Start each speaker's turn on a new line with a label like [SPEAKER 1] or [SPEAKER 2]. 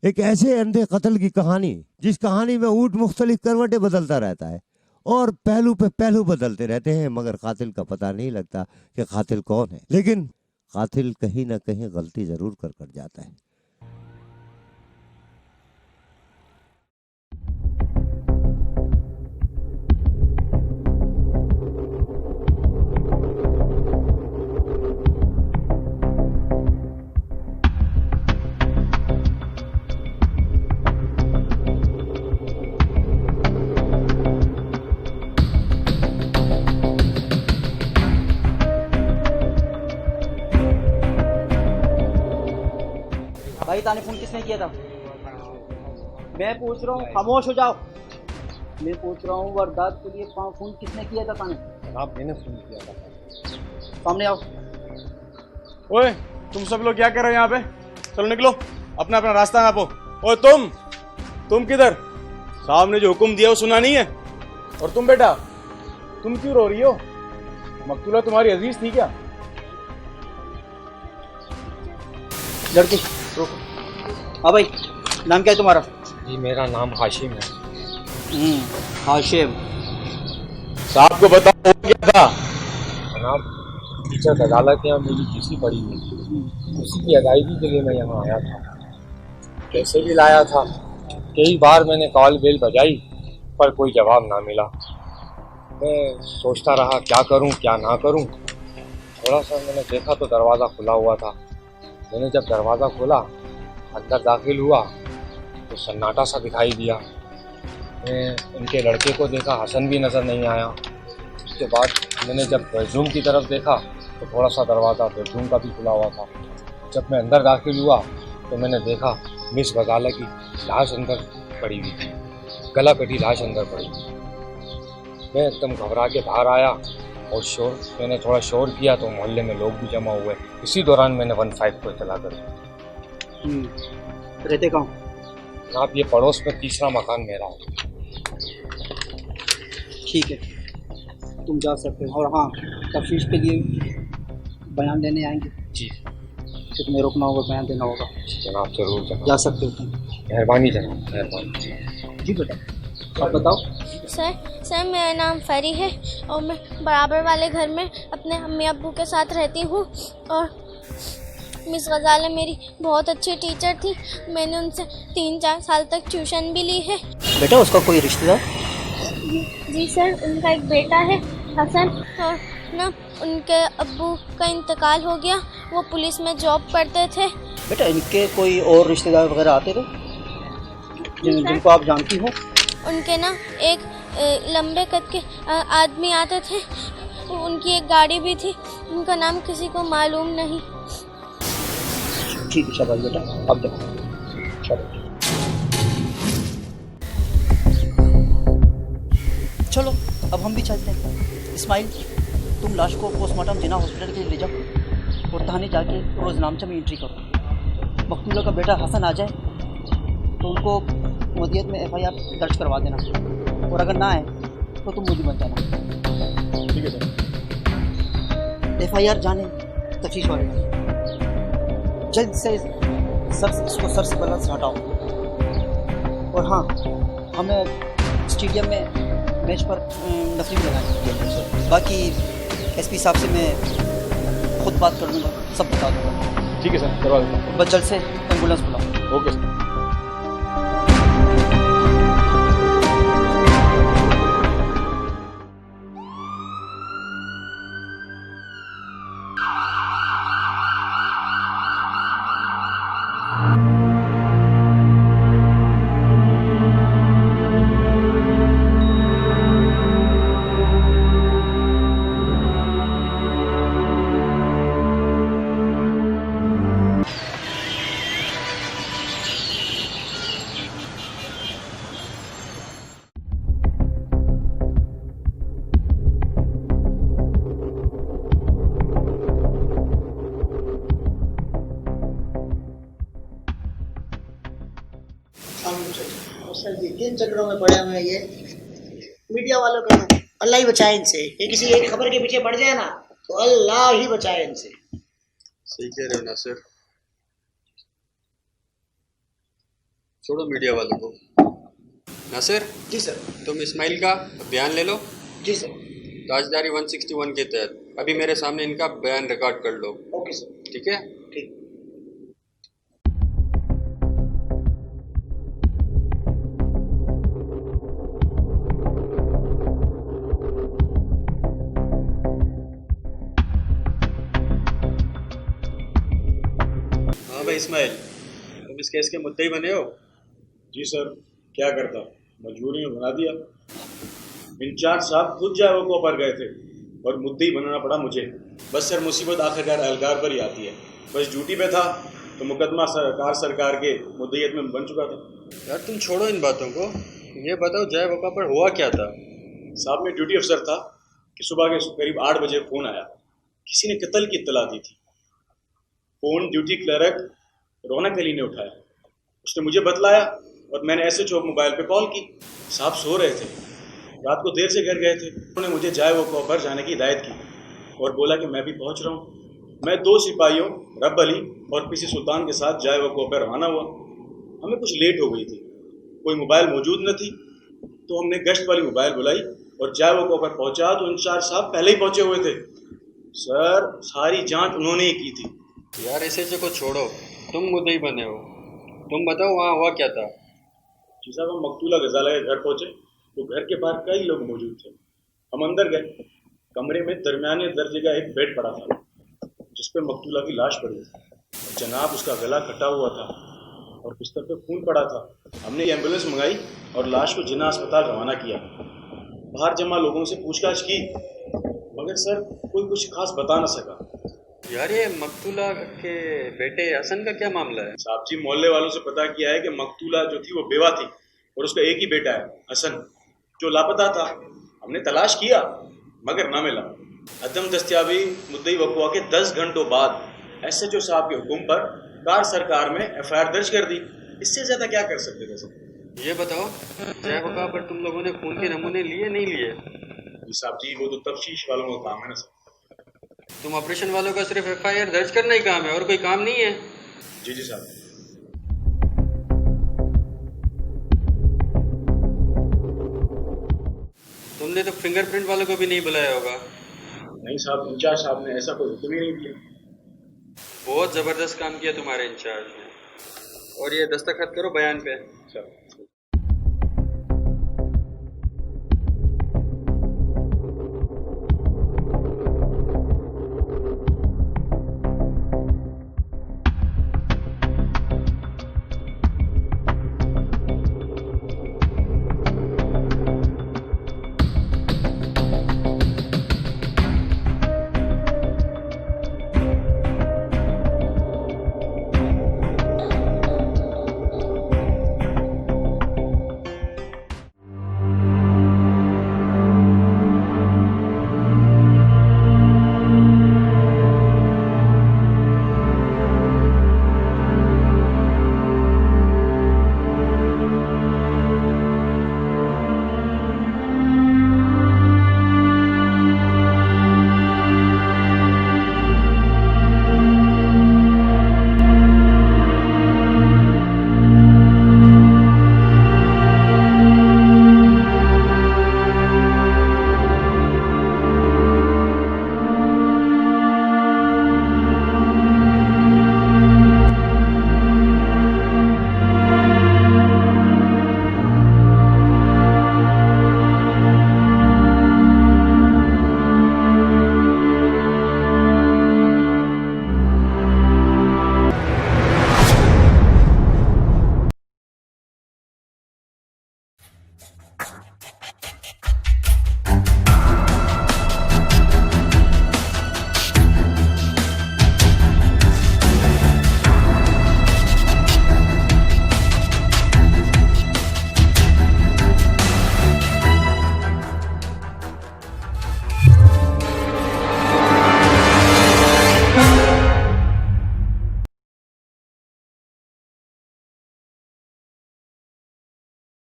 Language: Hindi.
[SPEAKER 1] एक ऐसे अंधे कत्ल की कहानी, जिस कहानी में ऊँट मुख्तलिफ करवटें बदलता रहता है और पहलू पे पहलू बदलते रहते हैं, मगर कातिल का पता नहीं लगता कि कातिल कौन है। लेकिन कातिल कहीं ना कहीं गलती जरूर कर जाता है।
[SPEAKER 2] भाई ताने फोन किसने किया था? मैं पूछ रहा हूँ, खामोश हो जाओ। मैं पूछ रहा हूँ वारदात के लिए फोन किसने किया था ताने?
[SPEAKER 3] जनाब मैंने फोन किया था।
[SPEAKER 2] सामने आओ।
[SPEAKER 3] ओए तुम सब लोग क्या कर रहे हो यहाँ पे? चलो निकलो, अपना अपना रास्ता नापो। ओए तुम किधर? साहब ने जो हुक्म दिया वो सुना नहीं है? और तुम बेटा, तुम क्यों रो रही हो? मकतूला तुम्हारी अजीज थी क्या?
[SPEAKER 2] लड़की रुको। हाँ भाई, नाम क्या है तुम्हारा?
[SPEAKER 4] जी मेरा नाम हाशिम है।
[SPEAKER 2] हाशिम।
[SPEAKER 3] साहब को बताओ हो क्या था?
[SPEAKER 4] जनाब टीचर अदालत के यहाँ मेरी फीसी पड़ी हुई, उसी की अदायगी के लिए मैं यहाँ आया था। कैसे भी लाया था, कई बार मैंने कॉल बेल बजाई पर कोई जवाब ना मिला। मैं सोचता रहा क्या करूं क्या ना करूं। थोड़ा सा मैंने देखा तो दरवाज़ा खुला हुआ था। मैंने जब दरवाज़ा खोला, अंदर दाखिल हुआ तो सन्नाटा सा दिखाई दिया। मैं उनके लड़के को देखा, हसन भी नज़र नहीं आया। उसके बाद मैंने जब बेडरूम की तरफ देखा तो थोड़ा सा दरवाज़ा बेडरूम का भी खुला हुआ था। जब मैं अंदर दाखिल हुआ तो मैंने देखा मिस गजाला की लाश अंदर पड़ी हुई थी, गला कटी लाश अंदर पड़ी हुई। मैं एकदम घबरा के बाहर आया और मैंने थोड़ा शोर किया तो मोहल्ले में लोग भी जमा हुए। इसी दौरान मैंने 15 को इत्तला कर दी।
[SPEAKER 2] रहते कहाँ?
[SPEAKER 4] जनाब ये पड़ोस में तीसरा मकान मेरा है।
[SPEAKER 2] ठीक है, तुम जा सकते हो। और हाँ, तफ्तीश के लिए बयान देने आएंगे।
[SPEAKER 4] जी
[SPEAKER 2] तो तुम्हें रुकना होगा, बयान देना होगा।
[SPEAKER 4] जनाब जरूर जनाब।
[SPEAKER 2] जा सकते हो तुम।
[SPEAKER 4] मेहरबानी जनाब, मेहरबानी।
[SPEAKER 2] जी बेटा, आप बताओ।
[SPEAKER 5] सर मेरा नाम फरी है और मैं बराबर वाले घर में अपने अम्मी अब्बू के साथ रहती हूँ। और मिस गजाला मेरी बहुत अच्छी टीचर थी। मैंने उनसे 3-4 साल तक ट्यूशन भी ली है।
[SPEAKER 2] बेटा उसका कोई रिश्तेदार?
[SPEAKER 5] जी सर, उनका एक बेटा है हसन, और ना उनके अब्बू का इंतकाल हो गया। वो पुलिस में जॉब करते थे।
[SPEAKER 2] बेटा इनके कोई और रिश्तेदार वगैरह आते थे जिनको आप जानती हो? उनके
[SPEAKER 5] ना एक लंबे कद के आदमी आते थे। उनकी एक गाड़ी भी थी, उनका नाम किसी को मालूम नहीं।
[SPEAKER 2] ठीक है शाबाश बेटा, अब देखो शाबाश। चलो अब हम भी चलते हैं। इस्माइल, तुम लाश को पोस्टमार्टम जिना हॉस्पिटल के लिए ले जाओ और थाने जाके रोजनामचा में एंट्री करो। मकतूला का बेटा हसन आ जाए तो उनको मुदियत में FIR दर्ज करवा देना, और अगर ना आए तो तुम मुझे बता देना।
[SPEAKER 3] ठीक है सर।
[SPEAKER 2] FIR जाने तफ्तीश वाले जल्द से इसको सर से बलद से हटाओ। और हाँ, हमें स्टेडियम में मैच पर नफरी भी लगाएंगे। बाकी SP साहब से मैं खुद बात कर लूँगा, सब बता दूँगा।
[SPEAKER 3] ठीक है सर, करवा दूँगा।
[SPEAKER 2] बस जल्द से एम्बुलेंस बुलाओ।
[SPEAKER 3] Okay sir.
[SPEAKER 6] सर जी किन चक्करों में पड़े हुए ये मीडिया वालों का। अल्लाह ही बचाए इनसे। ये किसी एक खबर के पीछे पड़ जाए ना तो अल्लाह ही बचाए इनसे।
[SPEAKER 7] सही कह रहे हो ना सर। छोड़ो मीडिया वालों को। नासिर,
[SPEAKER 6] जी सर।
[SPEAKER 7] तुम इस्माइल का बयान ले लो
[SPEAKER 6] जी सर।
[SPEAKER 7] ताजदारी 161 के तहत। अभी मेरे सामने इनका बयान रिकॉर्ड कर लो।
[SPEAKER 6] Okay sir.
[SPEAKER 7] ठीक है?
[SPEAKER 6] ठीक।
[SPEAKER 3] हाँ भाई इस्माइल, तुम इस केस के मुद्दई बने हो? जी सर, क्या करता, मजबूरी में बना दिया। इंचार्ज साहब खुद जावको पर गए थे और मुद्दई बनाना पड़ा मुझे। बस सर, मुसीबत आखिरकार एहलकार पर ही आती है। बस ड्यूटी पे था तो मुकदमा सरकार के मुद्दईयत में बन चुका था।
[SPEAKER 7] यार तुम छोड़ो इन बातों को, ये बताओ जय वका पर हुआ क्या था?
[SPEAKER 3] साहब में ड्यूटी अफसर था कि सुबह के करीब 8 बजे फ़ोन आया, किसी ने कत्ल की इत्तला दी थी। फ़ोन ड्यूटी क्लर्क रौनक अली ने उठाया, उसने मुझे बतलाया और मैंने SHO मोबाइल पे कॉल की। साहब सो रहे थे, रात को देर से घर गए थे। उन्होंने मुझे जाए वो पर जाने की हिदायत की और बोला कि मैं भी पहुंच रहा हूँ। मैं 2 सिपाहियों रब अली और PC सुल्तान के साथ जाए वो पर रवाना हुआ। हमें कुछ लेट हो गई थी, कोई मोबाइल मौजूद न थी, तो हमने गश्त वाली मोबाइल बुलाई और जाए वो पर पहुंचा तो इंचार्ज साहब पहले ही पहुंचे हुए थे। सर, सारी जांच उन्होंने ही की थी।
[SPEAKER 7] यार SHO को छोड़ो, तुम मुद्दई बने हो, तुम बताओ वहाँ हुआ क्या था?
[SPEAKER 3] जी साहब, हम मकतूला गजाला के घर पहुंचे तो घर के बाहर कई लोग मौजूद थे। हम अंदर गए, कमरे में दरमियाने दर्जे का एक बेड पड़ा था जिस पे मकतूला की लाश पड़ी थी। जनाब, उसका गला कटा हुआ था और बिस्तर पे खून पड़ा था। हमने एम्बुलेंस मंगाई और लाश को जिन्ना अस्पताल रवाना किया। बाहर जमा लोगों से पूछताछ की मगर सर कोई कुछ खास बता न सका।
[SPEAKER 7] यार ये मकतूला के बेटे हसन का क्या मामला है?
[SPEAKER 3] साहब जी, मोहल्ले वालों से पता किया है कि मकतूला जो थी वो बेवा थी और उसका एक ही बेटा है हसन, जो लापता था। हमने तलाश किया मगर ना मिला। अदम दस्तियाबी मुद्दई वक़्वा के 10 घंटों बाद SHO साहब के हुक्म पर कार सरकार में FIR दर्ज कर दी। इससे ज्यादा क्या कर सकते थे सर?
[SPEAKER 7] ये बताओ जय वका पर तुम लोगों ने खून के नमूने लिए नहीं लिए?
[SPEAKER 3] जी साहब जी, वो तो तफ्तीश वालों का काम है ना सर।
[SPEAKER 7] तुम ऑपरेशन वालों का सिर्फ FIR दर्ज करना ही काम है और कोई काम नहीं है?
[SPEAKER 3] जी जी साहब।
[SPEAKER 7] तुमने तो फिंगरप्रिंट वालों को भी नहीं बुलाया होगा?
[SPEAKER 3] नहीं साहब, इंचार्ज साहब ने ऐसा कोई हुक्म ही नहीं दिया।
[SPEAKER 7] बहुत ज़बरदस्त काम किया तुम्हारे इंचार्ज ने। और ये दस्तखत करो बयान पे।
[SPEAKER 3] सर